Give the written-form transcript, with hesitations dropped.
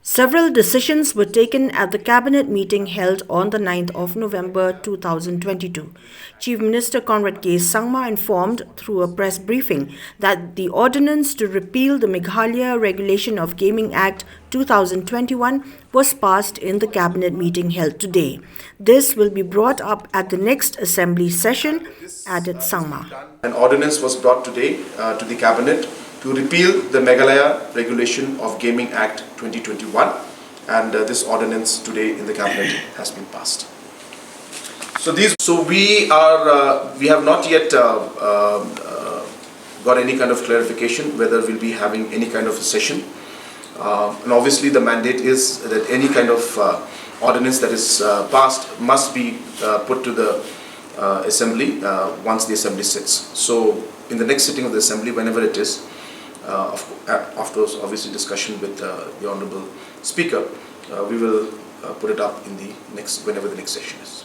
Several decisions were taken at the cabinet meeting held on the 9th of November 2022. Chief Minister Conrad K Sangma informed through a press briefing that the ordinance to repeal the Meghalaya Regulation of Gaming Act 2021 was passed in the cabinet meeting held today. This will be brought up at the next assembly session, added Sangma. An ordinance was brought today to the cabinet to repeal the Meghalaya Regulation of Gaming Act 2021, and this ordinance today in the cabinet has been passed. So we have not yet got any kind of clarification whether we'll be having any kind of a session, and obviously the mandate is that any kind of ordinance that is passed must be put to the assembly once the assembly sits. So in the next sitting of the assembly, whenever it is, after obviously discussion with the Honourable Speaker, we will put it up in the whenever the next session is.